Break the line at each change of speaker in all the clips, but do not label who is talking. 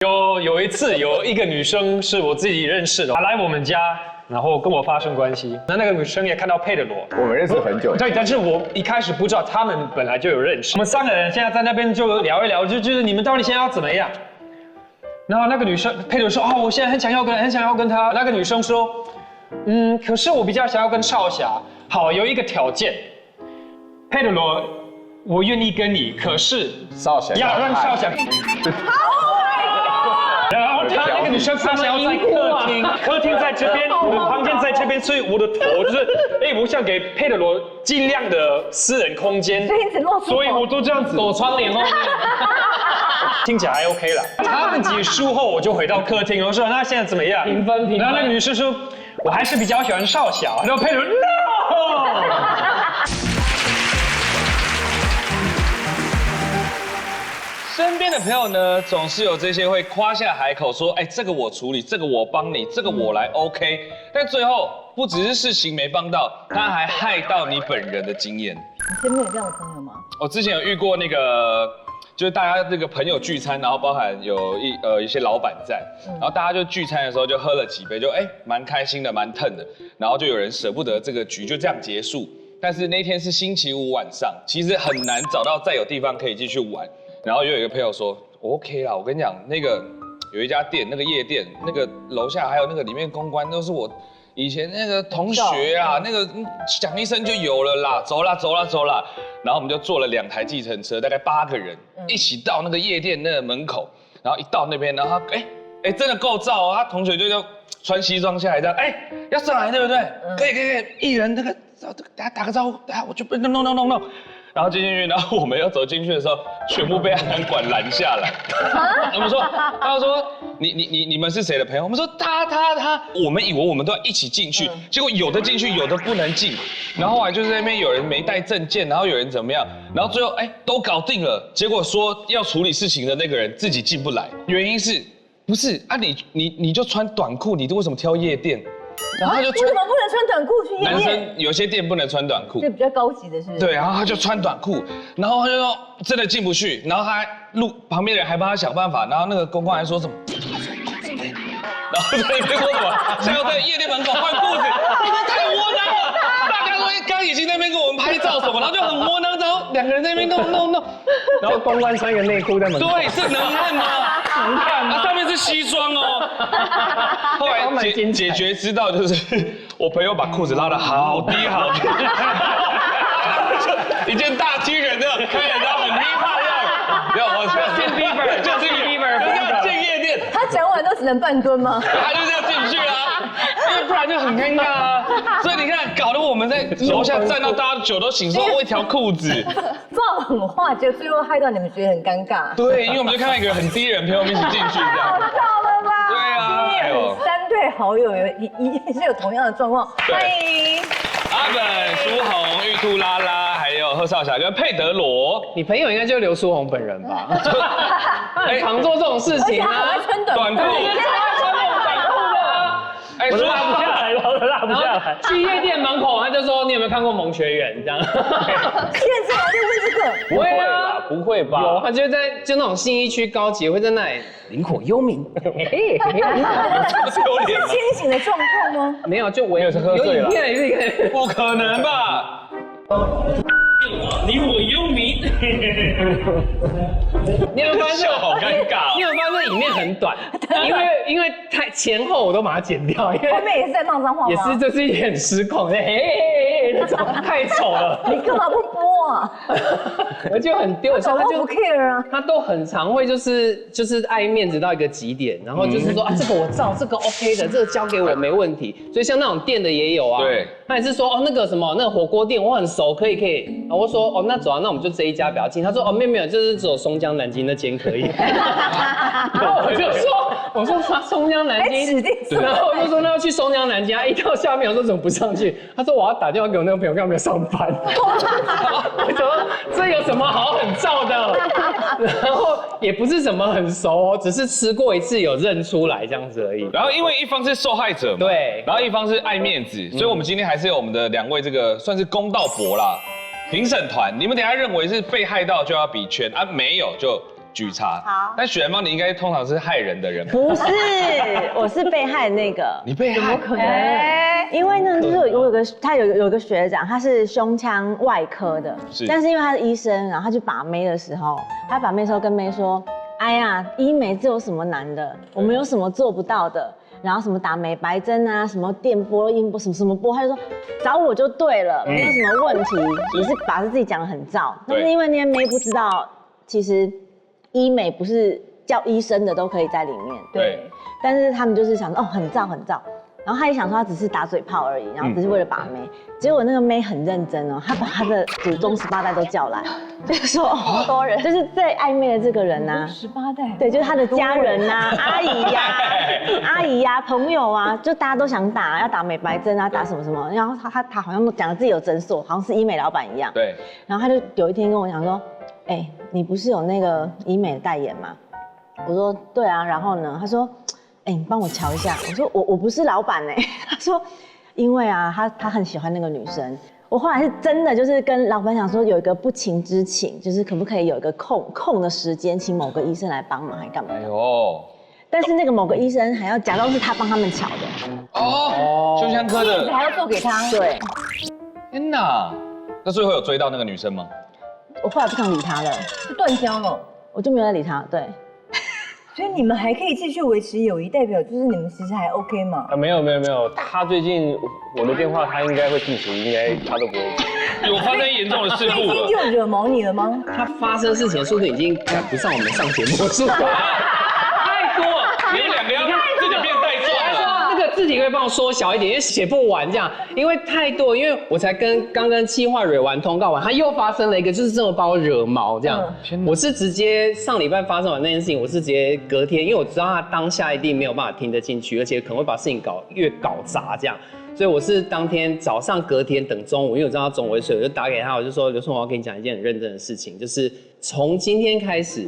有一次，有一个女生是我自己认识的，她来我们家，然后跟我发生关系。那个女生也看到佩德罗，
我们认识很久。
对，但是我一开始不知道他们本来就有认识。我们3个人现在在那边就聊一聊，就是你们到底现在要怎么样？然后那个女生佩德罗说：“哦，我现在很想要跟他。”那个女生说：“可是我比较想要跟少侠。好，有一个条件，佩德罗，我愿意跟你，可是
少侠
要让少侠。”然后她那个女生她想要在客厅在这边，我的房间在这边，所以我的头就是，我想给佩德罗尽量的私人空间，所以我都这样子躲窗帘后面。听起来还 OK 了。他们结束后，我就回到客厅，我说那现在怎么样？
平分。
然后那个女生说，我还是比较喜欢少小。然后佩德罗 No。
身边的朋友呢，总是有这些会夸下海口说，这个我处理，这个我帮你，这个我来 OK。但最后不只是事情没帮到，他还害到你本人的经验。
你身边有这样的朋友吗？
我之前有遇过那个，就是大家这个朋友聚餐，然后包含有一些老板在，然后大家就聚餐的时候就喝了几杯，就蛮开心的，蛮疼的，然后就有人舍不得这个局就这样结束。但是那天是星期五晚上，其实很难找到再有地方可以继续玩。然后又有一个朋友说 ，OK 啦，我跟你讲，那个有一家店，那个夜店，那个楼下还有那个里面公关都是我以前那个同学啊，那个讲一声就有了啦，走啦。然后我们就坐了2台计程车，大概8个人一起到那个夜店那个门口，然后一到那边，然后真的够照哦，他同学就穿西装下来这样，要上来对不对？可以，一人那个打个招呼，我就弄。然后进去，然后我们要走进去的时候，全部被安管拦下来。我们说，他说你们是谁的朋友？我们说他，我们以为我们都要一起进去，结果有的进去，有的不能进。然后后来就是那边有人没带证件，然后有人怎么样，然后最后都搞定了。结果说要处理事情的那个人自己进不来，原因是不是啊？你就穿短裤，你为什么挑夜店？然后他就
为什么不能穿短裤去夜店？
男生有些店不能穿短裤，
就比较高级的是不是？
对，然后他就穿短裤，然后他就说真的进不去，然后他旁边的人还帮他想办法，然后那个公关还说什么，然后在那边说什么，现在要在夜店门口换裤子，太窝囊了，大家都刚已经在那边跟我们拍照什么，然后就很窝囊，然后2个人在那边弄，
然后公关穿一个内裤在门口。
对，是能看吗？
能看吗？
上面是西装哦。后来解决之道就是我朋友把裤子拉得好低，一件大军人这样，看起来很 hip hop 这样。没有，我进 Bieber， 就进 Bieber， 不要进夜店。
他讲完都只能半蹲吗？
他就这样进去啊，因为不然就很尴尬啊。所以你看，搞得我们在楼下站到大家酒都醒，说我一条裤子。
放狠话，结果最后害到你们觉得很尴尬。
对，因为我们就看到一个很低人陪我们一起进去这样。
到了吧？
对啊，
今天3对好友也是有同样的状况，欢迎
阿本、苏红、玉兔拉拉，还有贺少侠跟佩德罗。
你朋友应该就是刘书宏本人吧？他很常做这种事情啊，
短裤。
我都拉不下来，我都拉不下来。
去夜店门口，他就说你有没有看过《萌学园》这样？
现在还在问这个？
不会啊，
不会吧？
有，他就那种信义区高级会在那里灵火幽冥。
是清醒的状况吗？
没有，就我
也是喝醉了。
不可能吧？
你我幽冥。
你有没有发现
好尴尬？
你有没有发现影片很短？因为太前后我都把它剪掉，因为
后面也是在骂脏话吗？
也是就是一点失控，太丑了。
你干嘛不播啊？
我就很丢脸，
他就不 care 啊。
他都很常会就是爱面子到一个极点，然后就是说这个我照，这个 OK 的，这个交给我没问题。所以像那种店的也有啊，
对，
他也是说那个什么那个火锅店我很熟，可以。我说那走啊，那我们就这一家比较近。他说没有，就是只有松江南京那间可以。然后我说松江南京，然后我就说那要去松江南京，一到下面我说怎么不上去？他说我要打电话给我那个朋友，看有没有上班。我说这有什么好很照的？然后也不是什么很熟只是吃过一次有认出来这样子而已。
然后因为一方是受害者嘛，
对，
然后一方是爱面子，所以我们今天还是有我们的2位这个算是公道伯啦，评审团，你们等一下认为是被害到就要比圈啊，没有就举查。
好
但许兰芳，你应该通常是害人的人吧？
不是，我是被害的那个。
你被害？
可能
因为呢，就是我有个他有个学长，他是胸腔外科的，但是因为他是医生，然后他去把妹的时候，他把妹的时候跟妹说：“哎呀，医美这有什么难的？我们有什么做不到的？然后什么打美白针啊，什么电波、音波，什么波，他就说找我就对了，没有什么问题。也是把自己讲得很燥，但是因为那些妹不知道，其实医美不是叫医生的都可以在里面，
对。
但是他们就是想说哦很燥很燥，然后他也想说他只是打嘴炮而已，然后只是为了把妹，结果那个妹很认真哦，她把她的祖宗18代都叫来，就是说好多人，就是最暧昧的这个人呐
，18代，
对，就是他的家人呐、阿姨呀、朋友啊，就大家都想打，要打美白针啊，打什么什么，然后他好像讲的自己有诊所，好像是医美老板一样，
对，
然后他就有一天跟我讲说，哎，你不是有那个医美的代言吗？我说对啊，然后呢，他说，哎，你帮我瞧一下。我说我不是老板哎，他说，因为啊，他很喜欢那个女生。我后来是真的就是跟老板讲说，有一个不情之请，就是可不可以有一个空的时间，请某个医生来帮忙，还干嘛？
哎呦，
但是那个某个医生还要假装是他帮他们瞧的。
哦，胸腔科的，
还要做给他，
对，
天哪！那最后有追到那个女生吗？
我后来不想理他了，
就断交了。
我就没有再理他。对，
所以你们还可以继续维持友谊，代表就是你们其实还 OK 嘛？
没有，他最近我的电话他应该会剔除，应该他都不会接。
有发生严重的事故
已经
了。
就惹毛你了吗？
他发生事情的速度已经赶不上我们上节目的速度，太多了。
你们两个要自己变带状了。
那个字体可以帮我缩小一点，因为写不完这样，因为太多，因为我才刚跟企划蕊完通告完，他又发生了一个，就是这么把我惹毛这样。我是直接上礼拜发生完那件事情，我是直接隔天，因为我知道他当下一定没有办法听得进去，而且可能会把事情越搞砸这样。所以我是当天早上隔天等中午，因为我知道他中午会睡，我就打给他，我就说刘顺，我要跟你讲一件很认真的事情，就是从今天开始，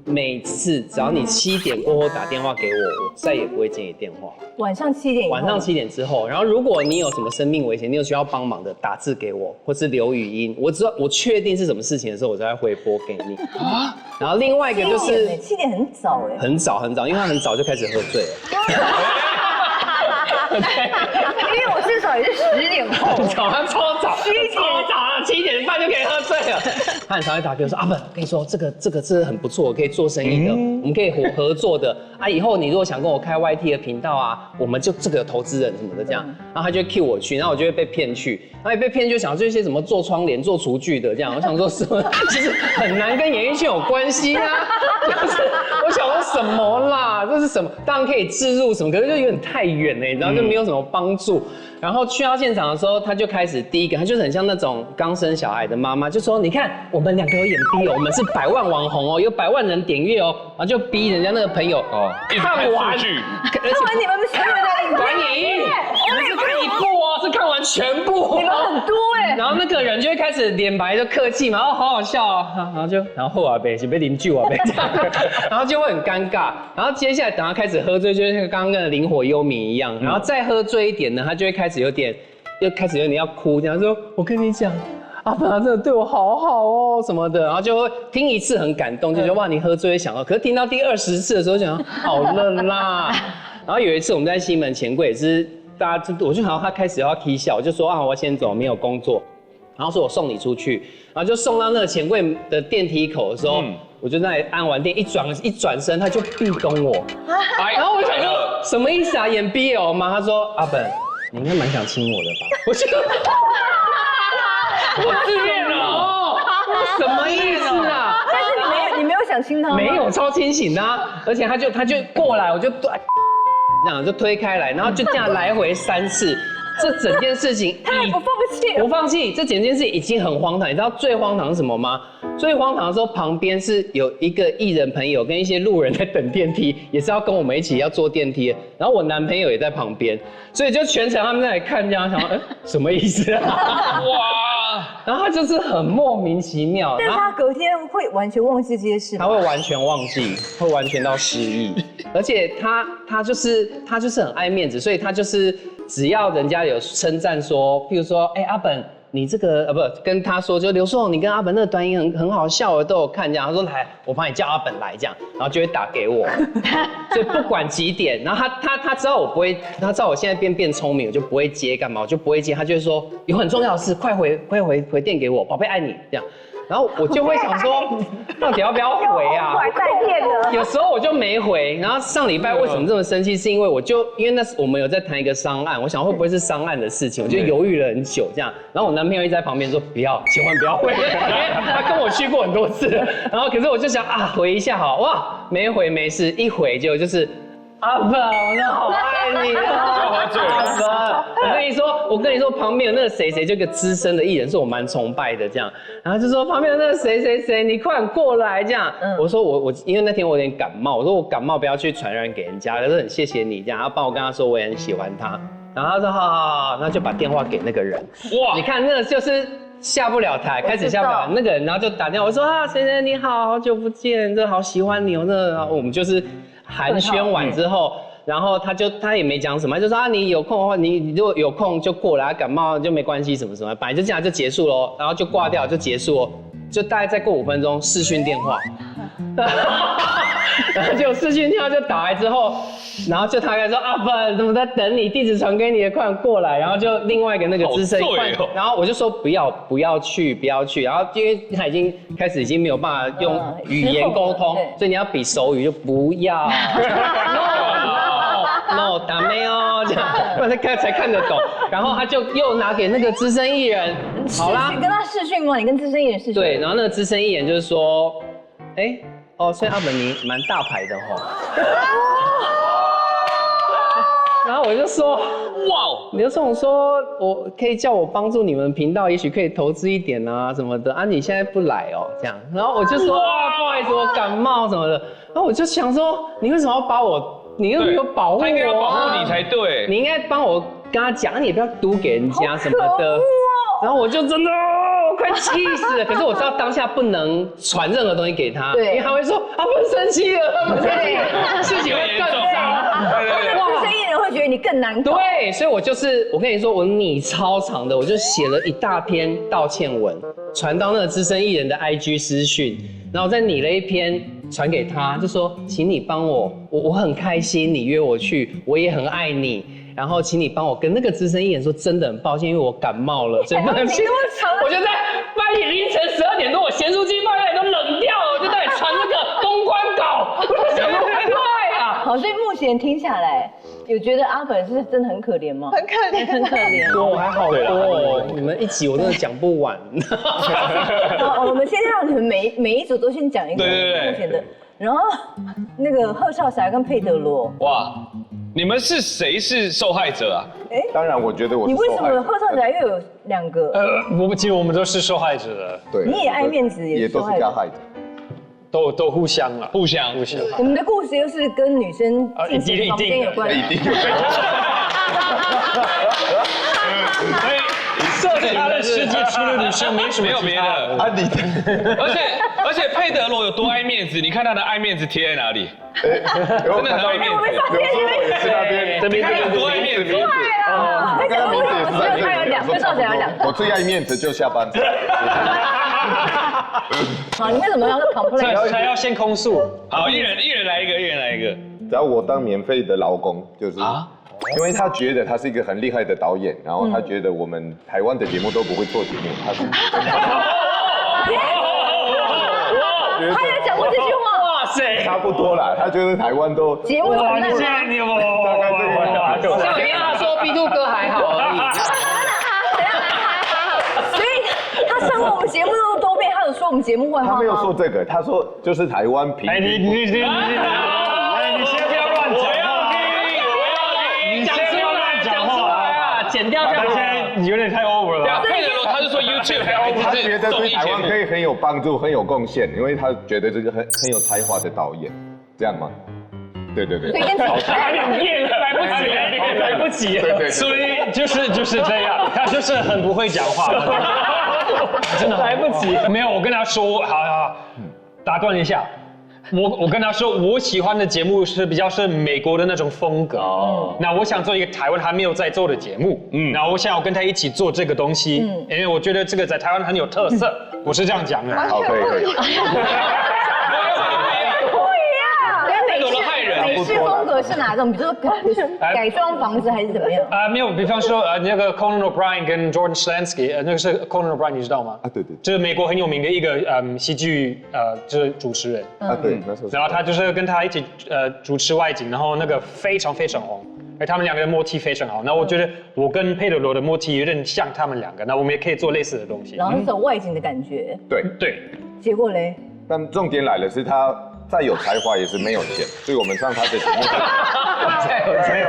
每次只要你7点过后打电话给我，我再也不会接你电话。
晚上7点以后，
晚上7点之后，然后如果你有什么生命危险，你有需要帮忙的，打字给我，或是留语音，我确定是什么事情的时候，我才会回拨给你。啊，然后另外一个就是
7点很早哎，
很早，因为他很早就开始喝醉了。
因为我至少也是10点后，
早上超早了，7点半就可以喝醉了。他很常会打给我说：“阿本，我跟你说，这个是很不错，可以做生意的，我们可以合作的啊。以后你如果想跟我开 YT 的频道啊，我们就这个有投资人什么的这样。然后他就会 cue 我去，然后我就会被骗去，然后也被骗就想做一些什么做窗帘、做厨具的这样。我想说什么，其实很难跟演艺圈有关系啊。就是我想说什么啦，这是什么？当然可以置入什么，可是就有点太远了，你知道，就没有什么帮助。然后去到现场的时候，他就开始第一个，他就是很像那种刚生小孩的妈妈，就说：“你看，我们2个有演 B 哦，我们是100万网红哦，有100万人点阅哦。”然后就逼人家那个朋友看完，
看完你们所有的影
短影音，我们是看1部哦，是看完全部。
你们很多哎。
然后那个人就会开始脸白就客气嘛，哦，好好笑啊，然后后啊呗，是被邻居啊呗这样，然后就会很尴尬。然后接下来等他开始喝醉，就像刚刚跟灵火幽冥一样，然后再喝醉一点呢，他就会开始有点要哭，这样说：“我跟你讲，阿本真的对我好好哦什么的。”然后就会听一次很感动，就觉得哇，你喝醉会想到。可是听到第20次的时候，想好了啦。然后有一次我们在西门钱柜也是。大家我就好像他开始要踢笑，我就说啊，我要先走，没有工作，然后说我送你出去，然后就送到那个钱柜的电梯口的时候，我就在按完电一转身，他就壁咚我，然后我想说什么意思啊？演 BL 吗？他说阿本，你应该蛮想亲我的吧？我就我自恋了，什么意思啊？
但是你没有想亲他吗？
没有，超清醒的啊，而且他就过来，我就这样就推开来，然后就这样来回3次，这整件事情
他还不放弃，
这整件事情已经很荒唐。你知道最荒唐是什么吗？最荒唐的时候，旁边是有一个艺人朋友跟一些路人在等电梯，也是要跟我们一起要坐电梯的。然后我男朋友也在旁边，所以就全程他们在看这样，想说什么意思啊？哇！然后他就是很莫名其妙，
但是他隔天会完全忘记这些事，
他会完全忘记，会完全到失忆，而且他就是很爱面子，所以他就是只要人家有称赞说，譬如说，阿本你这个不跟他说，就刘硕，你跟阿本那个短影很好笑，我都有看这样。他说来，我帮你叫阿本来这样，然后就会打给我。所以不管几点，然后他知道我不会，他知道我现在变聪明，我就不会接干嘛，我就不会接。他就会说有很重要的事，快回电给我，宝贝爱你这样。然后我就会想说，到底要不要回啊？
还带电的。
有时候我就没回。然后上礼拜为什么这么生气？是因为因为那时我们有在谈一个商案，我想会不会是商案的事情，我就犹豫了很久这样。然后我男朋友一直在旁边说不要，千万不要回，因为他跟我去过很多次。然后可是我就想啊，回一下好，哇，没回没事，一回结果就是。阿本，我真的好爱你啊！阿本，我跟你说，旁边有那个谁，就一个资深的艺人，是我蛮崇拜的这样。然后就说旁边有那个谁，你快点过来这样。我说我因为那天我有点感冒，我说我感冒不要去传染给人家，可是很谢谢你这样，然后帮我跟他说我也很喜欢他。然后他说好，然后就把电话给那个人。哇，你看那个就是下不了台，开始下不了那个人，然后就打电话我说啊谁你好，好久不见，真的好喜欢你哦，那我们就是。寒暄完之后，然后他也没讲什么，就说啊你有空的话，你如果有空就过来，感冒就没关系什么什么，本来就这样就结束咯，然后就挂掉就结束哦，就大概再过5分钟视讯电话，然后就视讯电话就打来之后，然后就他开始说阿本怎么在等你，地址传给你了，快点过来，然后就另外一个那个资深，然后我就说不要去，然后因为他已经没有办法用语言沟通，所以你要比手语就不要 no 打没哦这样，不然才看得懂。然后他就又拿给那个资深艺人，好啦，
跟他视讯吗？你跟资深艺人视讯？
对，然后那个资深艺人就是说，所以阿本你蛮大牌的吼。然后我就说，哇，刘总说我可以叫我帮助你们频道，也许可以投资一点啊什么的啊，你现在不来哦这样。然后我就说啊，不好意思，我感冒什么的。然后我就想说，你为什么要把我？你又没有保护我，
他应该要保护你才对。
你应该帮我跟他讲，你也不要嘟给人家什么的。然后我就真的快气死了。可是我知道当下不能传任何东西给他，因为他会说他不生气了，事情会更糟。
资深艺人会觉得你更难过。
对，所以我跟你说，我拟超长的，我就写了一大篇道歉文，传到那个资深艺人的 IG 私讯，然后再拟了一篇。传给他，就说，请你帮我很开心，你约我去，我也很爱你，然后请你帮我跟那个资深艺人说，真的很抱歉，因为我感冒了，所以不能去。我就在半夜凌晨12点多，我咸酥鸡放在那里都冷掉了，我就在传那个公关稿，我想说快啊！
好，所以目前听下来，有觉得阿本是真的很可怜吗？
很可怜，
多还好多哦，你们一集我真的讲不完。
好，我们先让你们每一组都先讲一个目前的，然后那个贺少侠跟佩德罗，
哇，你们是谁是受害者啊？
当然我觉得我是
你为什么贺少侠又有2个？
其实我们都是受害者的，
对，
你也爱面子，
也都是加害者。
都互相了，
互相。
我们的故事又是跟女生
一定
有关，
一定有关。
所以设计他的世界除了女生没什么
别的
啊，你
而且佩德罗有多爱面子，你看他的爱面子贴在哪里？
真
的很爱面子。
也是那边，
这边多爱面子。
我刚刚名字也是在这里。
贺少侠有2个。
我最爱面子就下班。
好，你为什么要 complain？
还要先控诉。
好，一人来一个。
只要我当免费的劳工，就是因为他觉得他是一个很厉害的导演，然后他觉得我们台湾的节目都不会做节目，他是。
他有讲过这句话。
哇塞，
差不多啦，他觉得台湾都
节目很烂。
你有没有？
像你跟他说 B2 哥还好而已。
所以他上过我们节目那么多遍，他有说我们节目坏话吗？
他没有说这个，他说就是台湾平。
你先不要乱讲话，你先不要乱讲话
啊，剪掉这样。
现在有点太 over 了。
佩德罗他是说 YouTube，
他觉得对台湾可以很有帮助、很有贡献，因为他觉得这个很有才华的导演，这样吗？对。
所以跟吵架
来不及，
对，
所以就是这样，他就是很不会讲话，真的来不及。没有，我跟他说，好，打断一下，我跟他说，我喜欢的节目是比较是美国的那种风格。那我想做一个台湾还没有在做的节目。那我想要跟他一起做这个东西，因为我觉得这个在台湾很有特色。我是这样讲的。
好，可以。
美式风格是哪种？比如说改装房子还是怎么样？
没有，比方说那个 Conan O'Brien 跟 Jordan Schlansky， 那个是 Conan O'Brien， 你知道吗？
对，
就是美国很有名的一个戏剧就是主持人。
对，那时候。
然后他就是跟他一起主持外景，然后那个非常非常红，而他们两个的默契非常好。那我觉得我跟佩德罗的默契有点像他们两个，那我们也可以做类似的东西。
然后是走外景的感觉。
对。
结果嘞？
但重点来了，是他再有才华也是没有钱，所以我们上他的节目。
没有，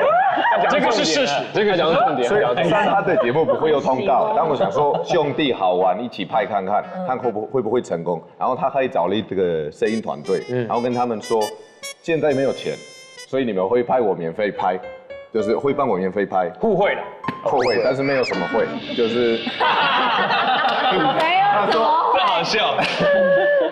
这个是事实，这个讲重点。
所以上他的节目不会有通告，但我想说兄弟好玩，一起拍看看会不会成功。然后他还找了这个摄影团队，然后跟他们说，现在没有钱，所以你们会派我免费拍，就是会帮我免费拍。
互惠的。
会，但是没有什么会，就是
没有什么会，
好笑。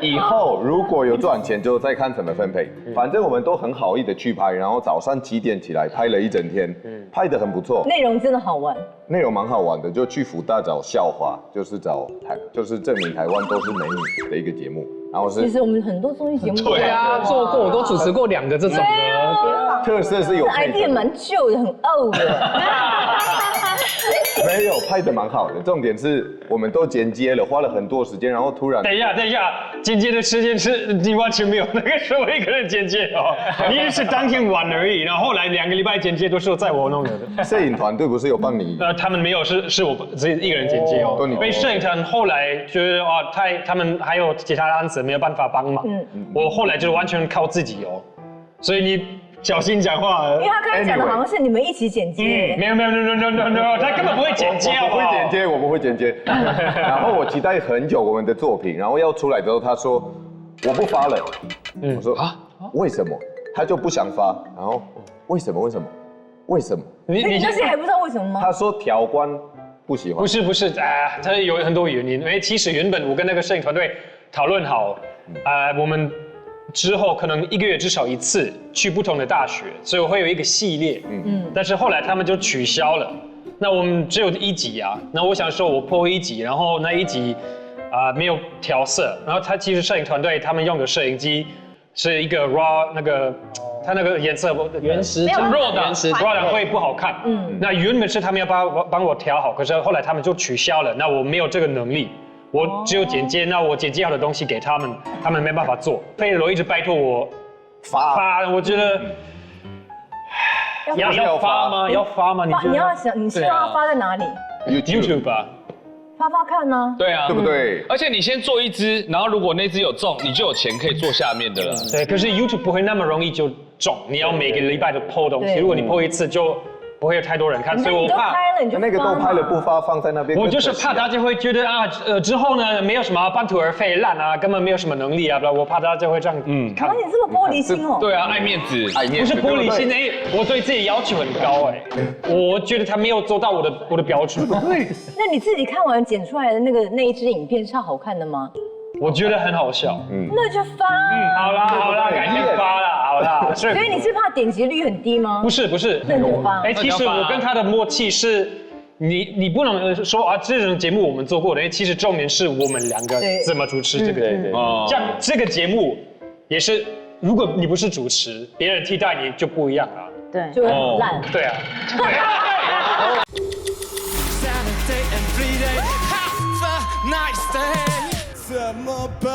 以后如果有赚钱，就再看怎么分配。反正我们都很好意的去拍，然后早上7点起来拍了一整天，拍得很不错，
内容真的好玩，
内容蛮好玩的，就去福大找校花，就是证明台湾都是美女的一个节目。然后
其实我们很多综艺节目
对啊，做过，我都主持过2个这种的。
特色是有
这 idea 蛮旧的，很 old 的。
没有拍得蛮好的，重点是我们都剪接了，花了很多时间，然后突然
等一下，剪接的时间是你完全没有那个时候一个人剪接哦，你是当天晚而已，然后后来2个礼拜剪接都是在我弄的。
摄影团队不是有帮你？
他们没有，是我自己一个人剪接哦。因为摄影团后来就是他们还有其他的案子没有办法帮忙，我后来就是完全靠自己哦，所以你小心讲话。
因为他刚才讲的好像是你们一起剪接。
没有，他根本不会剪接，
我不会剪接。然后我期待很久我们的作品，然后要出来之后，他说我不发了。我说为什么？他就不想发。然后为什么？
你到现在还不知道为什么吗？
他说条官不喜欢。
不是他有很多原因。因为其实原本我跟那个摄影团队讨论好，我们之后可能1个月至少1次去不同的大学，所以我会有一个系列。但是后来他们就取消了。那我们只有1集啊。那我想说，我播1集，然后那1集没有调色，然后其实摄影团队他们用的摄影机是一个 raw 它那个颜色
原始
弱的会不好看。那原本是他们要帮我调好，可是后来他们就取消了。那我没有这个能力。我只有剪接，那我剪接好的东西给他们，他们没办法做。佩德罗一直拜托我发，我觉得要发吗？要发吗？
你要想，你希望要发在哪里
？YouTube 吧。
发看呢？
对啊，
对不对？
而且你先做1支，然后如果那支有中，你就有钱可以做下面的了。
对，可是 YouTube 不会那么容易就中，你要每个礼拜都 po 东西，如果你 po 1次就不会有太多人看，所以我怕
那个都拍了不发，放在那边。
我就是怕大家会觉得之后呢没有什么半途而废烂啊，根本没有什么能力啊，我怕大家会这样看。
哇，你这么玻璃心哦。
对啊，爱面子，
不是玻璃心我对自己要求很高我觉得他没有做到我的标准。
那你自己看完剪出来的那一支影片是好看的吗？
我觉得很好笑。
那就发。
好啦，改天发啦，好啦。
所以你是怕点击率很低吗？
不是。
那就发。
其实我跟他的默契是，你不能说这种节目我们做过的，因为其实重点是我们2个怎么主持这个节目。像这个节目也是，如果你不是主持，别人替代你就不一样了。
对，
就会很烂。
对啊。
怎么办？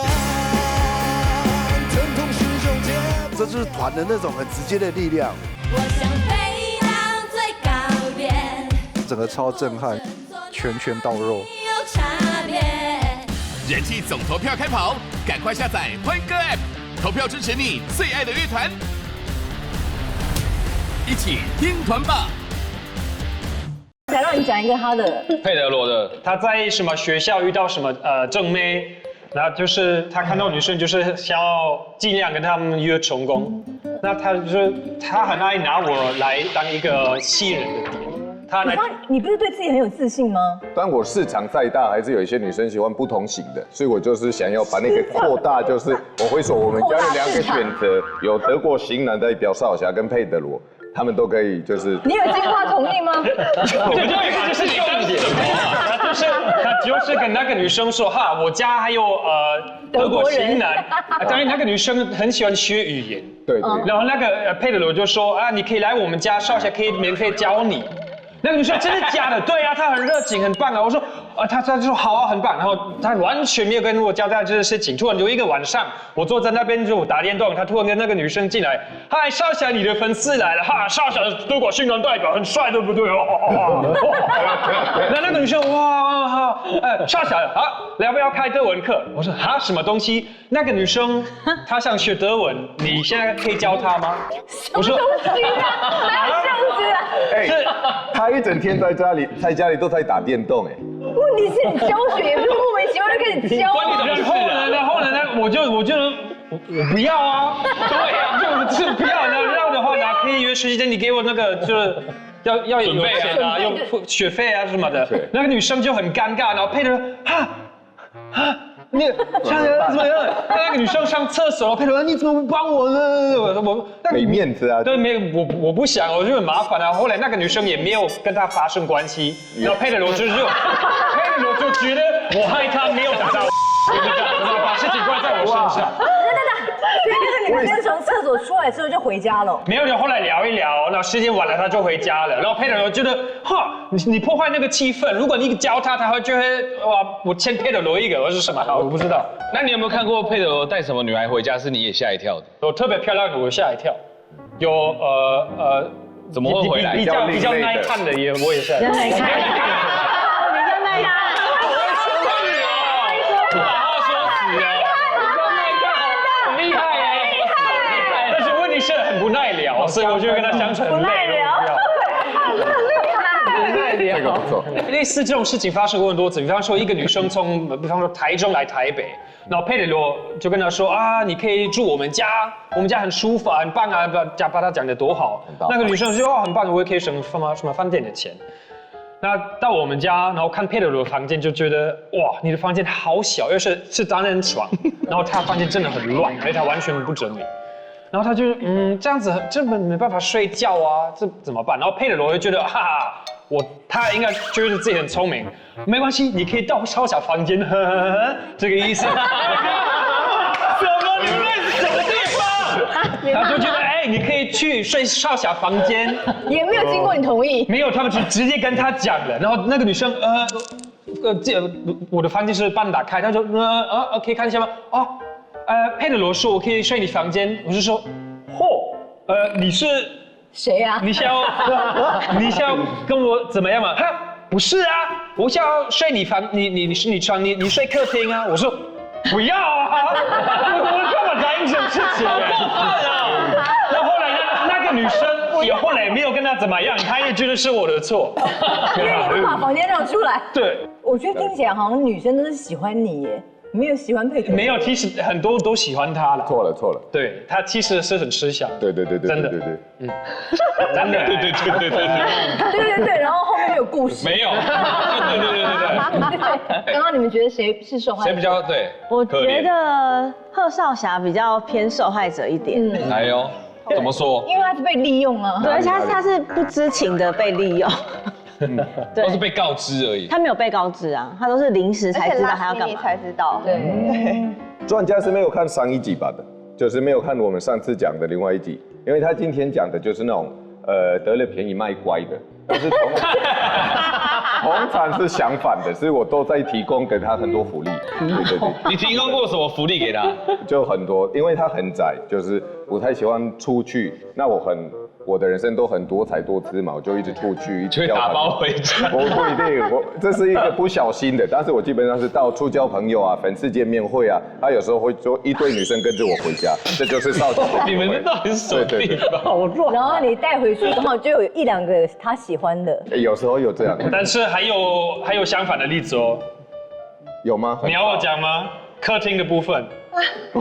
疼痛是种煎熬。这就是团的那种很直接的力量。
我想飞到最高点，
整个超震撼，拳到肉。
有差别。
人气总投票开跑，赶快下载欢歌 App， 投票支持你最爱的乐团，一起听团吧。
想让你讲一个他的
佩德罗的，
他在什么学校遇到什么正妹，然后就是他看到女生就是想要尽量跟他们约成功，那他很爱拿我来当一个吸引人的点，
你不是对自己很有自信吗？
当我市场再大，还是有一些女生喜欢不同型的，所以我就是想要把那个扩大，就是我会说我们家有2个选择，有德国型男代表少侠跟佩德罗，他们都可以就是。
你有计划同意吗？
这就是重点。他就是跟那个女生说哈，我家还有德国型男，当然那个女生很喜欢学语言，
对。
然后那个佩德罗就说啊，你可以来我们家，少侠可以免费教你。那个女生真的假的？对啊，她很热情，很棒啊。我说她就说好啊，很棒。然后她完全没有跟我交代这个事情。突然有一个晚上，我坐在那边就打电动，她突然跟那个女生进来，嗨，少侠，你的粉丝来了哈，少侠德国新人代表很帅，对不对？那个女生哇好，少侠好，要不要开德文课？我说哈，什么东西？那个女生她想学德文，你现在可以教她吗？我说
东西啊，哪有这样子啊？
他一整天在家里都在打电动哎。
问题是你教学也不是莫名其妙就开始教啊。
然后呢，我不要啊，对啊，就是不要。要的话，哪可以约时间？你给我那个就是要有钱啊，用学费啊什么的。那个女生就很尴尬，然后配着你像怎么样？那个女生上厕所，佩德罗你怎么不帮我呢？我
给面子啊。
对，我不想，我就很麻烦啊。后来那个女生也没有跟他发生关系，然后佩德罗就觉得我害他没有得到，把事情怪在我身上。
所以那个女生从厕所出来之后就回家了。
没有，后来聊一聊，然后时间晚了，他就回家了。然后佩德罗觉得，哈，你破坏那个气氛。如果你教他，他会觉得哇，我欠佩德罗一个，我是什么？我不知道。
那你有没有看过佩德罗带什么女孩回家是你也吓一跳的？
有特别漂亮的，我吓一跳。有
怎么会回来？
比较耐看的也我也吓一跳。比较耐看。不耐聊，所以我就跟他相处很累。不耐聊，
这个不错。
类似这种事情发生过很多次，比方说一个女生从，比方说台中来台北，然后佩德罗就跟她说啊，你可以住我们家很舒服，很棒啊，把她讲得多好。那个女生说哦，很棒，我也可以省什么饭店的钱。那到我们家，然后看佩德罗的房间，就觉得哇，你的房间好小，又是单人床，然后他房间真的很乱，而且他完全不整理。然后他就这样子根本没办法睡觉啊，这怎么办？然后佩德罗就觉得哈哈，他应该觉得自己很聪明，没关系，你可以到少侠房间，呵呵呵，这个意思。什么？你们是什么地方？他就觉得你可以去睡少侠房间，
也没有经过你同意。
没有，他们直接跟他讲了。然后那个女生我的房间是半打开，他说可以看一下吗？佩德罗说我可以睡你房间，我就说，你是
谁啊？
你想要跟我怎么样嘛？哈，不是啊，我想要睡你房，你睡客厅啊。我说不要啊，我干嘛答应这种事情？好过分啊！然后后来那个女生也后来也没有跟他怎么样，她也觉得是我的错，
因为你不把房间让出来。
对，
我觉得听起来好像女生都是喜欢你耶。没有喜欢佩德罗，
没有，其实很多都喜欢他了。
错了，
对他其实是很吃香。
对，
真的，
对，
真的，
对，然后后面有故事。
没有，对。
刚刚你们觉得谁是受害者？
谁比较对？
我觉得贺少侠比较偏受害者一点。
哎呦，怎么说？
因为他是被利用啊。
对，而且他是不知情的被利用。
都是被告知而已。
他没有被告知啊，他都是临时才知道他要干嘛
才知道。
对。
专家是没有看上一集吧的，就是没有看我们上次讲的另外一集，因为他今天讲的就是那种得了便宜卖乖的，但是通常是相反的，所以我都在提供给他很多福利。对。
你提供过什么福利给他？
就很多，因为他很窄，就是不太喜欢出去。那我的人生都很多彩多姿嘛，我就一直出去，一直
就打包回家。
我不一定，这是一个不小心的，但是我基本上是到处交朋友啊，粉丝见面会啊，他有时候会说一堆女生跟着我回家，这就是少侠。
你们到底是什么地方？
好弱。
然后你带回去，刚好就有1、2个他喜欢的。
有时候有这样，
但是还有相反的例子哦。
有吗？
你要我讲吗？客厅的部分。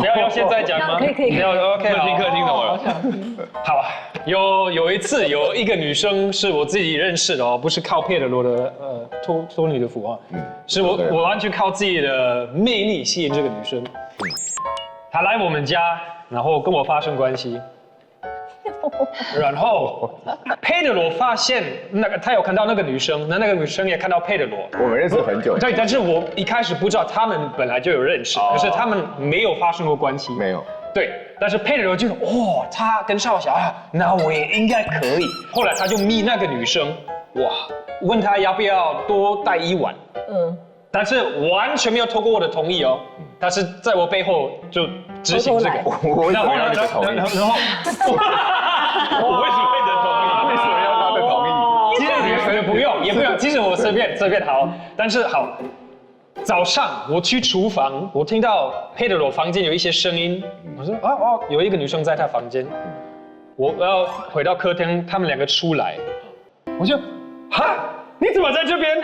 要现在讲吗？
可以。
要 OK，
客厅怎么了？
好，有一次有一个女生是我自己认识的哦，不是靠佩德罗的托女的福啊，是我完全靠自己的魅力吸引这个女生。她来我们家，然后跟我发生关系。然后佩德罗发现他有看到那个女生，那个女生也看到佩德罗。
我们认识很久。
对，但是我一开始不知道他们本来就有认识，可是他们没有发生过关系。
没有。
对，但是佩德罗就说，他跟少侠啊，那我也应该可以。后来他就密那个女生，哇，问他要不要多待1晚。但是完全没有透过我的同意哦，他是在我背后就执行这个。
我然后呢？然后
我为什么会得同意？
为什么要他的同意？
其实也不用，其实我随便好。但是好，早上我去厨房，我听到佩德罗房间有一些声音，我说有一个女生在他房间，我要回到客厅，他们2个出来，我就你怎么在这边？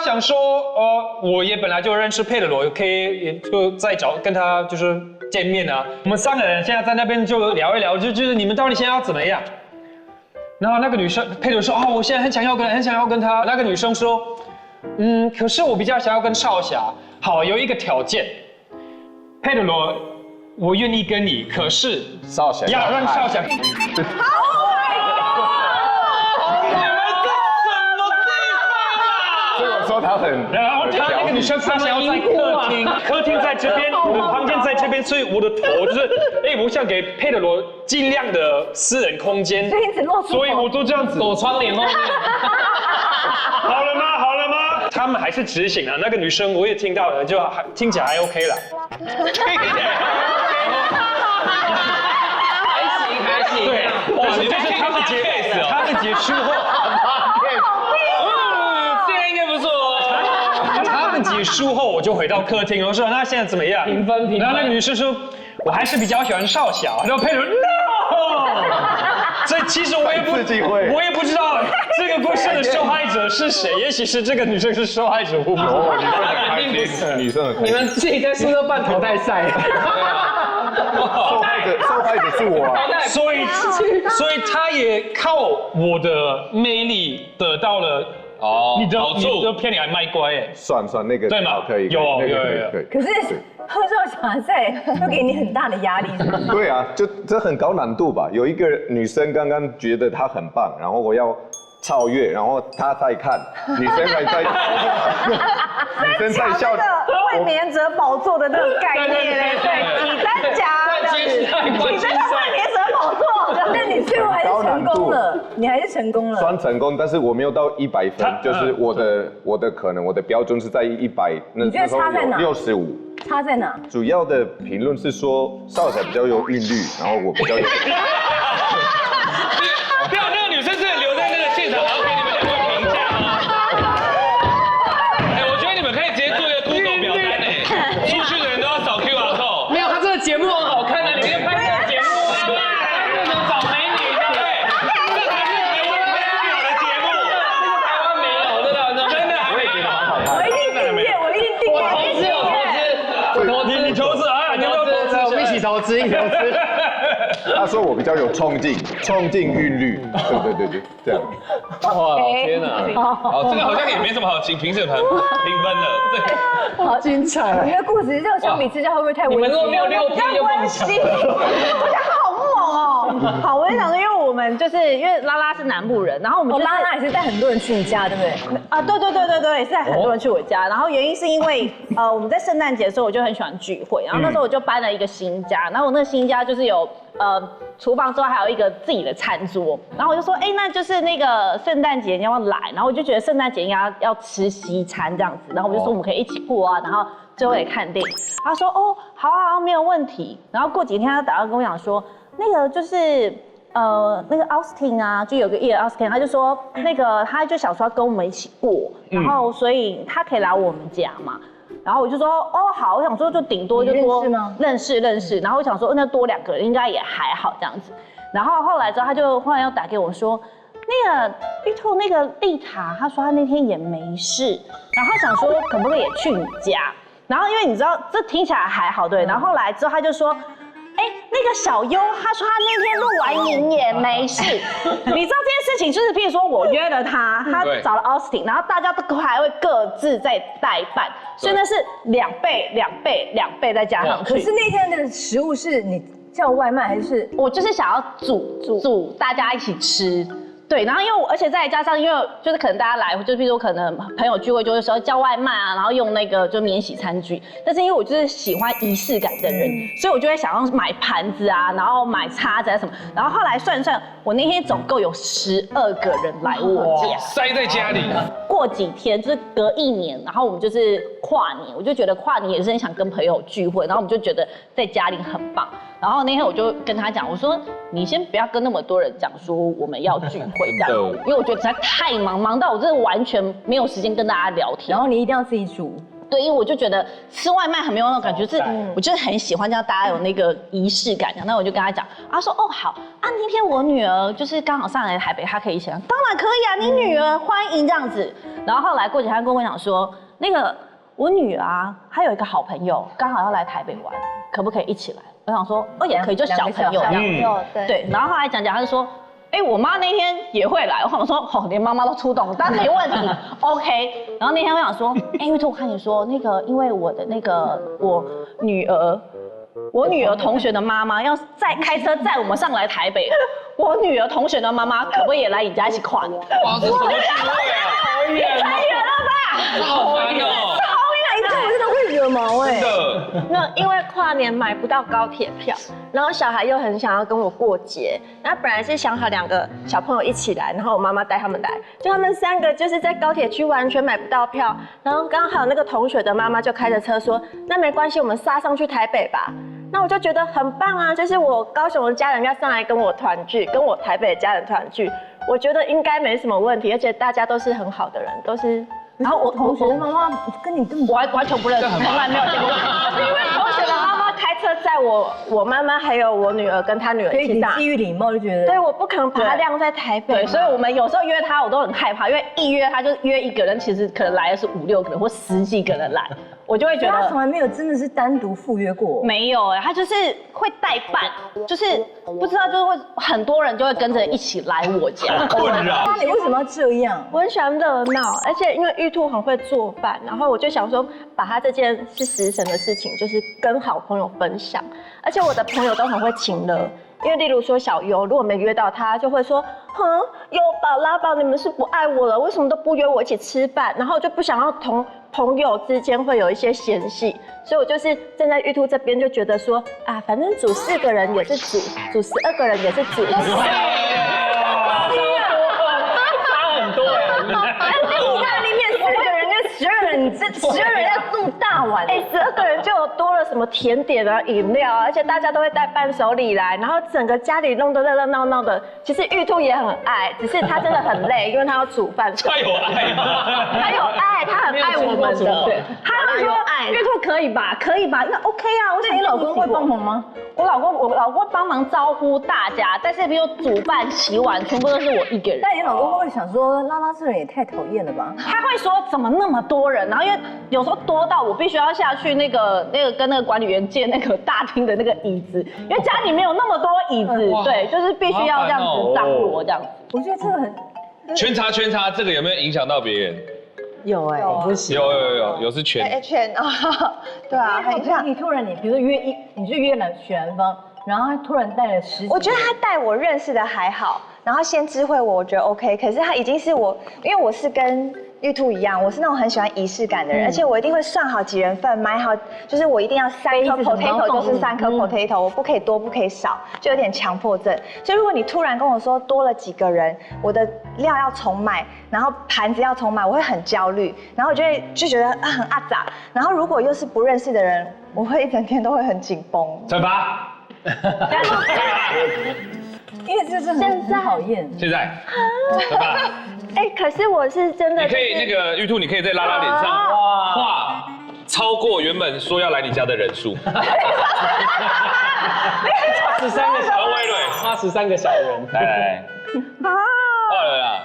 想说我也本来就认识佩德罗，可以也就再跟他就是见面啊。我们3个人现在在那边就聊一聊，就是你们到底现在要怎么样？然后那个女生佩德罗说我现在很想要跟他。那个女生说，可是我比较想要跟少侠。好，有一个条件，佩德罗，我愿意跟你，可是
少侠
要让少侠。
说他很，
然后他那个女生她想要在客厅在这边，我的房间在这边，所以我的头就是，我想给佩德罗尽量的私人空间，所以我都这样子
躲窗帘后面。
好了吗？他们还是执行了，那个女生我也听到了，就听起来还 OK 了。
还行。
对，但是就是他们结束后。结束后我就回到客厅，我说那现在怎么样？
平分。
然后那个女生说，我还是比较喜欢少侠。然后佩德 no， 所以其实我也不知道这个故事的受害者是谁，也许是这个女生是受害者，我不知道。
女生很开心。
你们自己在宿舍办淘汰赛。
受害者是我。
所以他也靠我的魅力得到了。你的骗你还卖乖哎，
算那个
对吗？
可以，
有。
可是贺少侠赛会给你很大的压力，是吗？
对啊，就这很高难度吧。有一个女生刚刚觉得她很棒，然后我要超越，然后她在看，女生还在，女生在笑的
卫冕者宝座的那个概念嘞，对，几单夹的，你真的卫冕者宝座。
但你最后还是成功了，你还是成功了。
算成功，但是我没有到100分，就是我的可能我的标准是在100，
你觉得差在哪
？65。
差在哪？
主要的评论是说少侠比较有韵律，然后我比较有。
不要，那个女生真的留在那个现场，然后给你们2个评价吗？我觉得你们可以直接做一个 Google 表单出去的人都要扫 QR code。
没有，他这个节目很好看啊，你们拍这个节目啊。投资。
他说我比较有冲劲韵律，对，这样。
哇，天哪！
好，这个好像也没什么好请评审团评分的。
好精彩！你的故事这样相比之下会不会太温馨？
你们如果没有6天就
温馨，我觉得好猛哦。好，我就想说，因为我们就是因为拉拉是南部人，然后我们
拉拉也是带很多人去你家，对不对？
对，也是带很多人去我家。然后原因是因为我们在圣诞节的时候我就很喜欢聚会，然后那时候我就搬了一个新家，然后我那个新家就是有厨房之外还有一个自己的餐桌，然后我就说，那就是那个圣诞节你要不要来？然后我就觉得圣诞节应该要吃西餐这样子，然后我就说我们可以一起过啊，然后最后也看电影。他说好啊，没有问题。然后过几天他打电话跟我讲说，那个就是那个 Austin 啊，就有个艺人 Austin， 他就说那个他就想说要跟我们一起过，然后所以他可以来我们家嘛。然后我就说好，我想说就顶多就多认识，然后我想说那多2个人应该也还好这样子。然后后来之后他就忽然又打给我说，那个玉兔那个丽塔，他说他那天也没事，然后他想说可不可以也去你家。
然后因为你知道这听起来还好，对，然后后来之后他就说。哎，那个小优，他说他那天录完影也没事。你知道这件事情，就是譬如说我约了他找了 Austin， 然后大家都还会各自在代办，所以那是2倍再加上去。
可是那天的食物是你叫外卖还是？
我就是想要煮大家一起吃。对，然后因为而且再加上，因为就是可能大家来，就比如说可能朋友聚会，就会说叫外卖啊，然后用那个就免洗餐具。但是因为我就是喜欢仪式感的人，所以我就会想要买盘子啊，然后买叉子啊什么。然后后来算一算，我那天总共有12个人来我家，
塞在家里。
过几天就是隔1年，然后我们就是跨年，我就觉得跨年也是很想跟朋友聚会，然后我们就觉得在家里很棒。然后那天我就跟他讲，我说你先不要跟那么多人讲说我们要聚会这样子，因为我觉得实在太忙到我真的完全没有时间跟大家聊天。
然后你一定要自己煮。
对，因为我就觉得吃外卖很没有那种感觉，是我就是很喜欢让大家有那个仪式感。那我就跟他讲，他说哦好啊，那天我女儿就是刚好上来台北，她可以一起来，当然可以啊，你女儿欢迎这样子。然后后来过几天跟我讲说，那个我女儿啊，她有一个好朋友刚好要来台北玩，可不可以一起来？我想说哦也可以，就小朋友这样。对。然后后来讲，他就说。哎，我妈那天也会来，我说哦，连妈妈都出动，当然没问题 ，OK。然后那天我想说，哎，因为我看你说那个，因为我的那个我女儿同学的妈妈要再开车载我们上来台北，我女儿同学的妈妈可不可以也来你家一起跨年？
哇，这什么聚会啊？
好远，太远了吧？
好烦哦。
这我真的会惹毛哎。
真的。
那因为跨年买不到高铁票，然后小孩又很想要跟我过节，然后本来是想好2个小朋友一起来，然后我妈妈带他们来，就他们3个就是在高铁区完全买不到票，然后刚好那个同学的妈妈就开着车说，那没关系，我们杀上去台北吧。那我就觉得很棒啊，就是我高雄的家人要上来跟我团聚，跟我台北的家人团聚，我觉得应该没什么问题，而且大家都是很好的人，都是。
然后我同学的妈妈跟你这么
完全不认识，从来没有见过。
因为同学的妈妈开车载我妈妈还有我女儿跟她女儿一起上，
基于礼貌就觉得，
对，我不可能把她晾在台北。
对，所以我们有时候约她，我都很害怕，因为一约她就约1个人，其实可能来的是5、6个人或10几个人来，我就会觉得
他从来没有真的是单独赴约过。
没有哎，他就是会代办，就是不知道就是会很多人就会跟着一起来我家。
困扰。
那你为什么要这样？
我很喜欢热闹，而且因为玉兔很会做饭，然后我就想说，把他这件是食神的事情，就是跟好朋友分享。而且我的朋友都很会请了，因为例如说小优，如果没约到他，就会说，优宝、拉宝，你们是不爱我了，为什么都不约我一起吃饭？然后我就不想要同朋友之间会有一些嫌隙，所以我就是站在玉兔这边，就觉得说，啊，反正煮4个人也是煮12个人也是煮。
差很多哎。
意大利面4个人跟12人，你这12人要这么大碗
？12个人就有多了什么甜点啊、饮料啊，而且大家都会带伴手礼来，然后整个家里弄得热热闹闹的。其实玉兔也很爱，只是他真的很累，因为他要煮饭。
他有爱吗？
他有爱，他很爱我们的。对，
他会说玉兔可以吧？可以吧？那 OK 啊。
那你老公会帮忙吗？
我老公帮忙招呼大家，但是比如煮饭、洗碗，全部都是我一个人。
但你老公会不会想说，拉拉这人也太讨厌了吧？
他会说怎么那么多人？然后因为有时候多到我必须要下去那个跟那个管理员借那个大厅的那个椅子，因为家里没有那么多椅子，对，就是必须要这样子张罗这样子。
我觉得这个很
圈叉，这个有没有影响到别人？
有哎，
不行。
有是圈。
圈啊，对啊，
很像你突然比如说你是约许兰芳，然后他突然带了10几个。
我觉得他带我认识的还好，然后先知会我觉得 OK， 可是他已经是我，因为我是跟玉兔一样，我是那种很喜欢仪式感的人，而且我一定会算好几人份，买好，就是我一定要3颗 potato 就是3颗 potato， 我不可以多不可以少，就有点强迫症。所以如果你突然跟我说多了几个人，我的料要重买，然后盘子要重买，我会很焦虑，然后我就觉得很阿杂。然后如果又是不认识的人，我会一整天都会很紧绷。
惩罚。
因为这是很讨厌。
现在，对吧？
可是我是真的。
你可以那个玉兔，你可以在拉拉脸上画超过原本说要来你家的人数。
13个小人，他13个小人，
来，画了啦。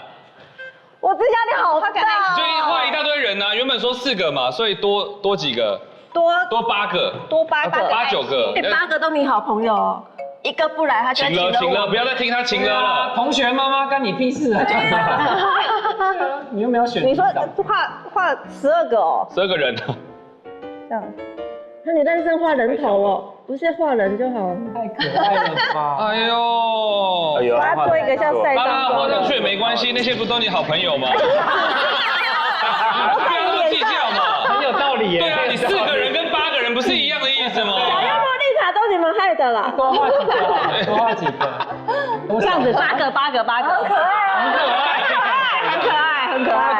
我这压力好大。
就画一大堆人啊，原本说4个嘛，所以多几个。
多
8个，
多8个
8、9个，
8个都你好朋友哦。
一个不来，他就
请了，不要再听他请了了。
同学妈妈干你屁事啊！你又没有选。
你说画12个哦
，12个人。
这样，那你认真画人头哦，不是画人就好。
太可爱了吧！
哎呦，
把它做一个像晒
把它
伤
画上去也没关系，那些不都你好朋友吗？不要那么计较嘛，
很有道理耶。
对啊，你4个人跟8个人不是一样的意思吗？
都你们害的啦，
多画几个，多画几个，
这样子
8个，
很可爱，很可爱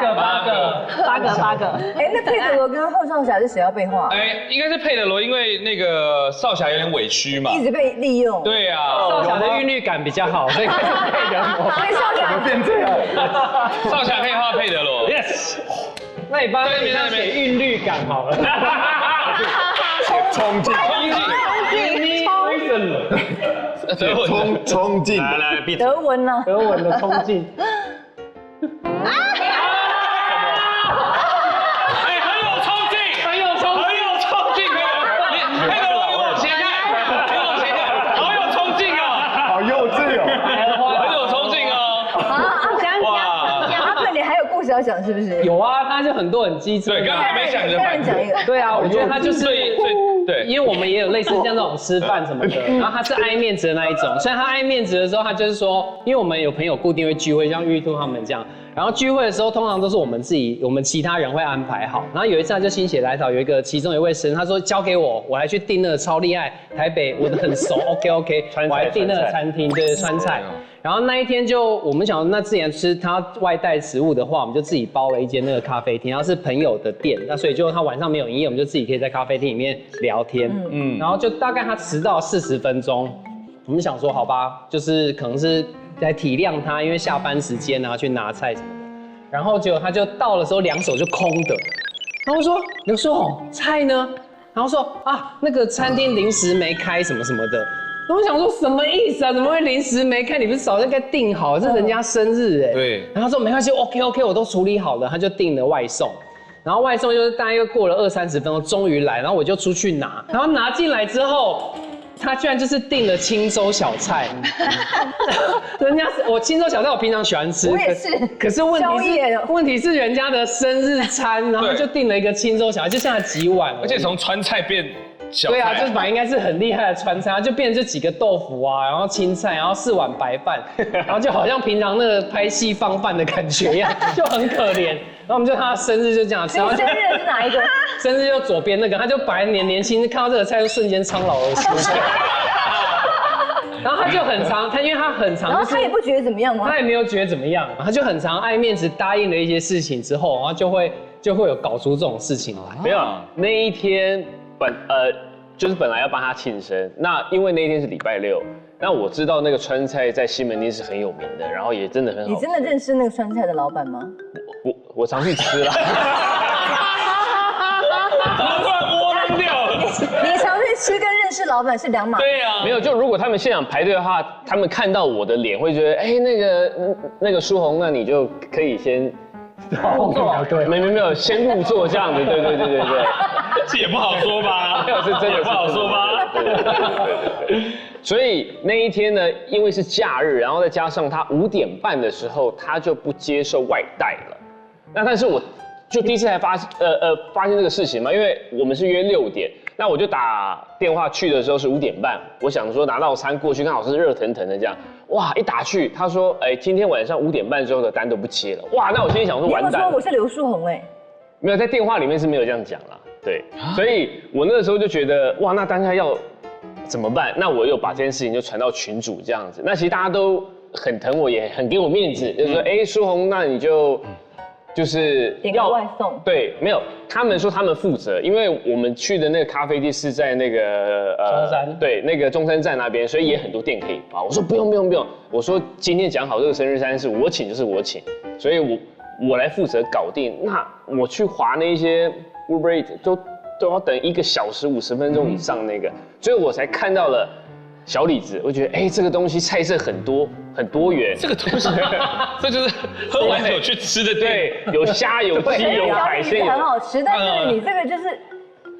，8个。
哎，那佩德罗跟后少侠是谁要被画？
哎，应该是佩德罗，因为那个少侠有点委屈嘛，
一直被利用。
对啊，
少侠的韵律感比较好，所以佩德罗。
所以少侠
变这样，
少侠可以画佩德罗
，yes。那你帮他写韵律感好了。
冲劲，冲劲，
来闭嘴。
德文呢？
德文的冲劲。
哎，很有冲劲，
很有冲劲
佩德罗往前看，往前看，好有冲劲哦，
好幼稚哦，
很有冲劲哦。
讲阿笨，你还有故事要讲是不是？
有啊，他就很多很机智。
对，刚才没想着反
讲一个。
对啊，我觉得他就是
对，
因为我们也有类似像这种吃饭什么的，然后他是爱面子的那一种，所以他爱面子的时候，他就是说，因为我们有朋友固定会聚会，像玉兔他们这样，然后聚会的时候通常都是我们其他人会安排好，然后有一次他就心血来潮，其中一位生，他说交给我来去订那个超厉害台北，我很熟，OK， 我还订那个餐厅，对，川菜。然后那一天就我们想，那之前吃他外带食物的话，我们就自己包了一间那个咖啡厅，然后是朋友的店，那所以就他晚上没有营业，我们就自己可以在咖啡厅里面聊天，然后就大概他迟到40分钟，我们想说好吧，就是可能是在体谅他，因为下班时间啊去拿菜什么的，然后结果他就到的时候2手就空的，然后我说刘书宏菜呢？然后说啊那个餐厅临时没开什么什么的。我想说什么意思啊？怎么会临时没开？你不是早就该订好，是人家生日哎。
对。
然后他说没关系 ，OK， 我都处理好了，他就订了外送。然后外送就是大概又过了20-30分钟，终于来，然后我就出去拿，然后拿进来之后，他居然就是订了青州小菜。人家我青州小菜我平常喜欢吃，
我也是。
可是问题是人家的生日餐，然后就订了一个青州小菜，就剩下几碗，
而且从川菜变。
对啊，就是本来应该是很厉害的川菜，就变成这几个豆腐啊，然后青菜，然后4碗白饭，然后就好像平常那个拍戏放饭的感觉一样，就很可怜。然后我们就他生日就这样吃。
生日的是哪一个？
生日就左边那个，他就本来年轻，看到这个菜就瞬间苍老而衰。然后他就很常，因为他很常，
然后他也不觉得怎么样吗？
他也没有觉得怎么样，他就很常爱面子，答应了一些事情之后，然后就会有搞出这种事情来。
没有，那一天就是本来要帮他庆生，那因为那一天是礼拜6，那我知道那个川菜在西门町是很有名的，然后也真的很好。
你真的认识那个川菜的老板吗？
我常去吃啦。
突然窝囊掉了。
你常去吃跟认识老板是两码。
对啊，
没有，就如果他们现场排队的话，他们看到我的脸会觉得，哎，那个书宏，那你就可以先。
对，
没有，先入座这样子，对，
这也不好说吧？
是真的
也不好说吧？
对。所以那一天呢，因为是假日，然后再加上他5点半的时候，他就不接受外带了。那但是我就第一次才发现这个事情嘛，因为我们是约6点，那我就打电话去的时候是5点半，我想说拿到餐过去，刚好是热腾腾的这样。哇！一打去，他说：“哎，今天晚上5点半之后的单都不接了。”哇！那我心里想说，完蛋了。
你说我是刘书宏哎？
没有，在电话里面是没有这样讲啦。对，所以我那个时候就觉得，哇，那当下要怎么办？那我又把这件事情就传到群组这样子。那其实大家都很疼我，也很给我面子，就是说，哎，书宏，那你就是
点个外送。
对，没有，他们说他们负责，因为我们去的那个咖啡店是在那个
中山，
对，那个中山站那边，所以也很多店可以包。我说不用，我说今天讲好这个生日餐是我请就是我请，所以我来负责搞定。那我去划那一些 Uber Eats 都要等1个小时50分钟以上那个，所以我才看到了小李子，我觉得哎，这个东西菜色很多元，
这个东西，这就是喝完酒去吃的店，
对，有虾有鸡有海鲜，
很好吃，但是你这个就是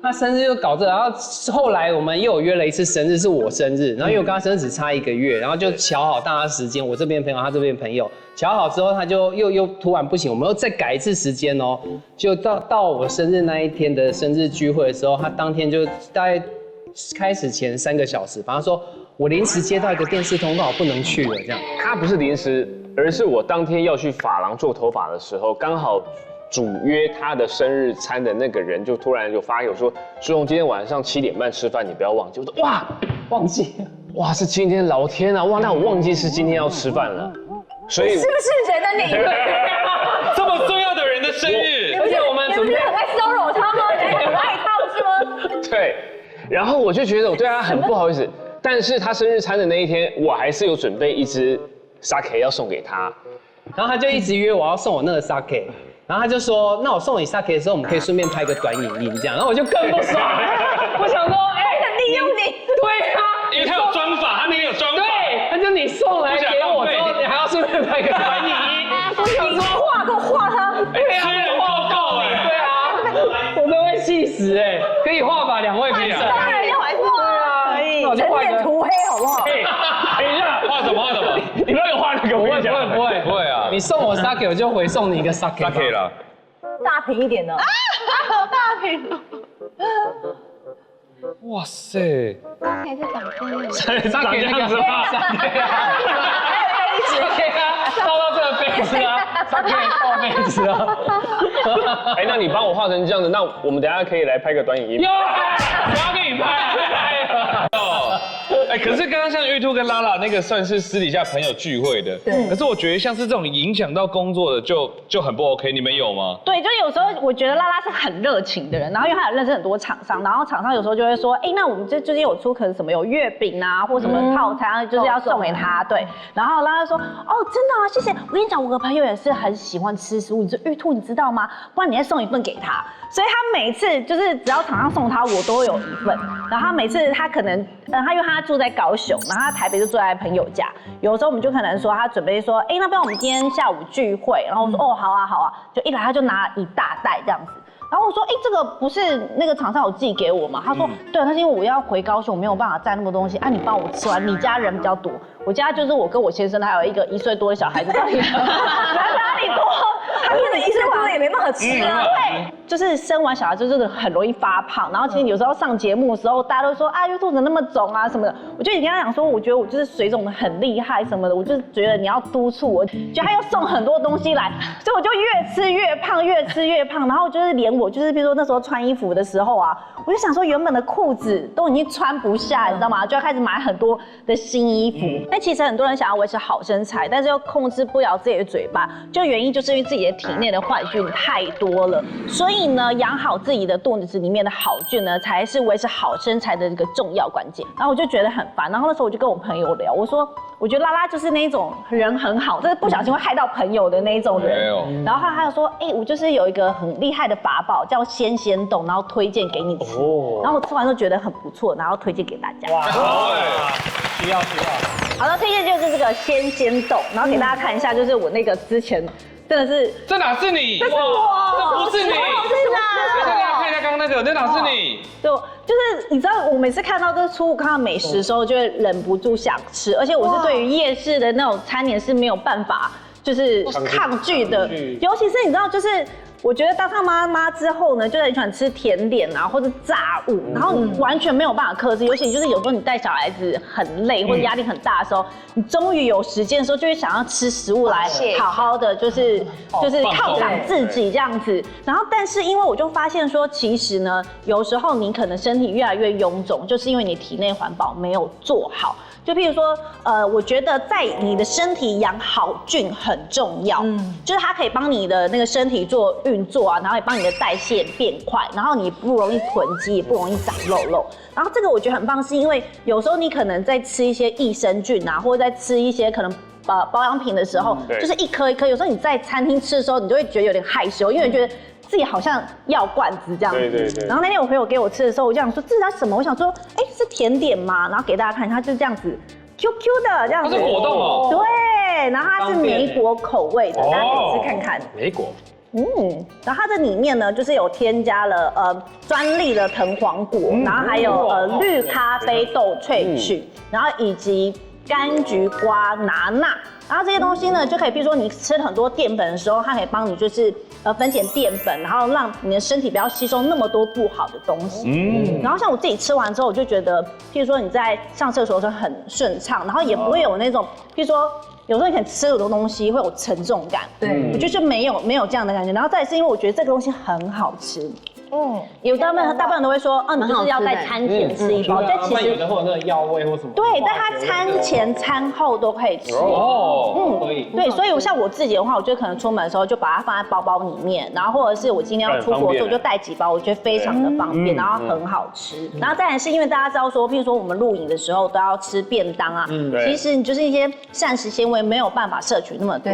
他生日就搞这，然后后来我们又有约了一次生日，是我生日，然后因为我跟他生日只差1个月，然后就瞧好大家时间，我这边朋友，他这边朋友，瞧好之后他就又突然不行，我们又再改一次时间哦，就到我生日那一天的生日聚会的时候，他当天就大概开始前3个小时，反正说我临时接到一个电视通告，我不能去了这样。
他不是临时，而是我当天要去发廊做头发的时候，刚好。主约他的生日餐的那个人就突然就发给我说：“苏荣，今天晚上7点半吃饭，你不要忘记。”我说：“哇，
忘记了，
哇，是今天，老天啊，哇，那我忘记是今天要吃饭了。”所以
是不是人的你？
这么重要的人的生日，
而且我们
你不是很爱骚扰他吗？你很爱他是吗？
对，然后我就觉得我对他很不好意思，但是他生日餐的那一天，我还是有准备一支 sake 要送给他，
然后他就一直约我要送我那个 sake。然后他就说，那我送你 sake 的时候，我们可以顺便拍个短影音这样，然后我就更不爽，我想说，
很利用你，
对啊，
因为他有妆法，他那个有妆法，
对，他就你送来给我之后，你还要顺便拍个短影音，
我想说画给我画他，
黑人报告哎，
对啊，我都会气死哎，可以画吧2位评审？
当然要来画啊，可以，整脸涂黑好不好？
等一下，画什么？
你不要给我画那个，
不会
啊，
你送我 sake 我就回送你一个 sake
了，
大瓶一点的，
大瓶。
哇塞，
还是长这样，
长这样子吗？倒到这个杯子啊，可以倒杯子啊。
哎，那你帮我画成这样子，那我们等一下可以来拍个短影音。
我要给你拍。哎，可是刚刚像玉兔跟拉拉那个算是私底下朋友聚会的，对。可是我觉得像是这种影响到工作的就很不 OK，你们有吗？
对，就有时候我觉得拉拉是很热情的人，然后因为他有认识很多厂商，然后厂商有时候就会说，哎，那我们最近有出可能什么有月饼啊，或什么套餐，就是要送给他，对。然后拉拉说，哦，真的啊，谢谢。我跟你讲，我的朋友也是很喜欢吃食物，你说玉兔你知道吗？不然你再送一份给他。所以他每次就是只要厂商送他，我都会有一份。然后他每次他可能，他因为他住在高雄，然后他台北就住在朋友家，有时候我们就可能说他准备说，哎，那不然我们今天下午聚会，然后我说，哦，好啊好啊，就一来他就拿一大袋这样子。然后我说，哎，这个不是那个厂商有寄给我吗？他说，对，但是因为我要回高雄，我没有办法带那么多东西，啊，你帮我吃完，你家人比较多，我家就是我跟我先生还有一个1岁多的小孩子，到底哪里多？他真的1岁多也没办法吃啊。对，就是生完小孩就真的很容易发胖，然后其实有时候上节目的时候，大家都说啊，玉兔怎么那么肿啊什么的，我就已经跟他讲说，我觉得我就是水肿的很厉害什么的，我就是觉得你要督促我，就他又送很多东西来，所以我就越吃越胖，越吃越胖，然后就是连我就是比如说那时候穿衣服的时候啊，我就想说原本的裤子都已经穿不下，你知道吗？就要开始买很多的新衣服。但其实很多人想要维持好身材，但是又控制不了自己的嘴巴，就原因就是因为自己的体内的坏菌太多了，所以呢，养好自己的肚子里面的好菌呢，才是维持好身材的一个重要关键。然后我就觉得很烦，然后那时候我就跟我朋友聊，我说我觉得拉拉就是那种人很好，但是不小心会害到朋友的那一种人。然后他就说，哎，我就是有一个很厉害的法宝叫鲜鲜冻，然后推荐给你吃。然后我吃完就觉得很不错，然后推荐给大家。
哇，需要。
好的，推荐就是这个鲜鲜冻，然后给大家看一下，就是我那个之前真的是，
这哪是你？
这是我，
这不是你，
是哪？
大家看一下刚刚那个，这哪是你？
就是你知道，我每次看到这出午看到美食的时候，就会忍不住想吃，而且我是对于夜市的那种餐点是没有办法就是抗拒的，尤其是你知道，就是我觉得当上妈妈之后呢，就很喜欢吃甜点啊或者炸物，然后你完全没有办法克制，尤其就是有时候你带小孩子很累或者压力很大的时候，你终于有时间的时候，就会想要吃食物来好好的就是犒赏自己这样子。然后但是因为我就发现说，其实呢，有时候你可能身体越来越臃肿，就是因为你体内环保没有做好。就譬如说，我觉得在你的身体养好菌很重要，就是它可以帮你的那个身体做运作啊，然后也帮你的代谢变快，然后你不容易囤积，也不容易长肉肉。然后这个我觉得很棒，是因为有时候你可能在吃一些益生菌啊，或者在吃一些可能保养品的时候，就是一颗一颗，有时候你在餐厅吃的时候，你就会觉得有点害羞，因为你觉得自己好像药罐子这样子。对。然后那天我朋友给我吃的时候，我就想说这是什么？我想说，哎，是甜点吗？然后给大家看，它就是这样子 QQ 的这样子。它是果冻哦。对，然后它是莓果口味的，大家可以吃看看。
莓果。
然后它这里面呢，就是有添加了专利的藤黄果，然后还有绿咖啡豆萃取，然后以及柑橘瓜拿钠。然后这些东西呢，就可以，比如说你吃很多淀粉的时候，它可以帮你就是分解淀粉，然后让你的身体不要吸收那么多不好的东西。然后像我自己吃完之后，我就觉得，譬如说你在上厕所的时候很顺畅，然后也不会有那种，譬如说有时候你可能吃很多东西会有沉重感，对，我就是没有这样的感觉。然后再来是因为我觉得这个东西很好吃。有大部分人都会说，你就是要在餐前吃一包，但其实
有的会有那个药味或什么。
对，但它餐前餐后都可以吃。
可以。
对，所以像我自己的话，我就可能出门的时候就把它放在包包里面，然后或者是我今天要出国的时候就带几包，我觉得非常的方便，然后很好吃。然后再来是因为大家知道说，譬如说我们露营的时候都要吃便当啊，其实你就是一些膳食纤维没有办法摄取那么多。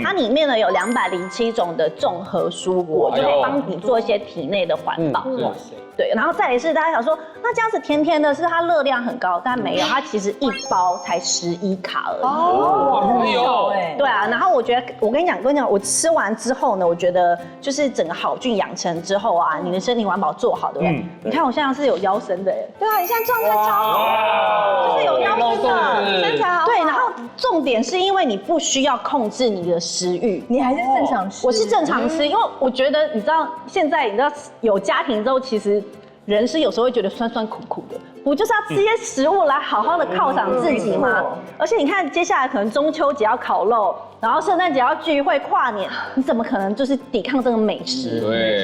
它里面呢有207种的综合蔬果，就可以帮你做一些体内的环保。哇塞！对，然后再来是大家想说，那这样子甜甜的，是它热量很高，但没有，它其实一包才11卡而已。
哦，
对啊，然后我觉得，我跟你讲，我吃完之后呢，我觉得就是整个好菌养成之后啊，你的身体环保做好，对不对？你看我现在是有腰身的耶。
对啊，你现在状态超好，就是有腰身的，身材好。
对，然后重点是因为你不需要控制你的食欲，
你还是正常吃。
我是正常吃，因为我觉得你知道，现在你知道有家庭之后，其实人是有时候会觉得酸酸苦苦的，不就是要吃一些食物来好好的犒赏自己吗？而且你看，接下来可能中秋节要烤肉，然后圣诞节要聚会、跨年，你怎么可能就是抵抗这个美食？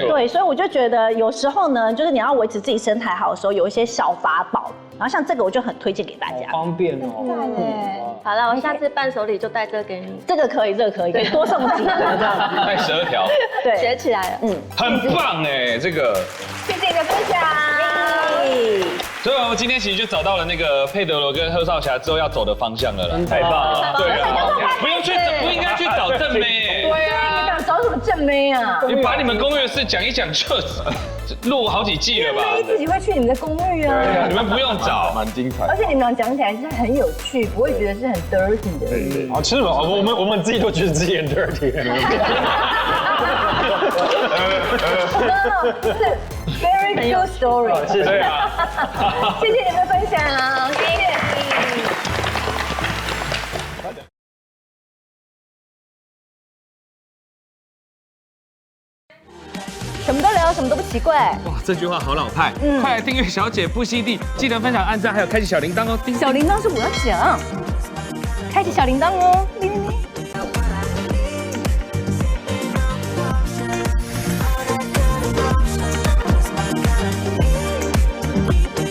对，所以我就觉得有时候呢，就是你要维持自己身材好的时候，有一些小法宝。然后像这个我就很推荐给大家，
方便哦。
好了，我下次伴手礼就带这个给你。
这个可以，可以多送几个这样。
带12条，
对，
学起来了，
很棒哎，这个。
谢谢你的分享。
所以我们今天其实就找到了那个佩德罗跟贺少霞之后要走的方向了啦。
太棒了，
对啊，不应该去找正妹。
对啊，你想找什么正妹啊？
你把你们公寓的事讲一讲，就录好几季了吧？
正妹自己会去你们的公寓啊。
你们不用找，
蛮精彩。
而且你们俩讲起来是很有趣，不会觉得是很 dirty 的。
好，其实我们自己都觉得自己很 dirty。
是 very good story。
谢谢
啊，谢谢你们的分享，谢谢。什么都聊，什么都不奇怪。
哇，这句话好老派。快来订阅小姐不吸地，记得分享、按赞，还有开启小铃铛哦。
小铃铛是我要讲，开启小铃铛哦。叮叮叮。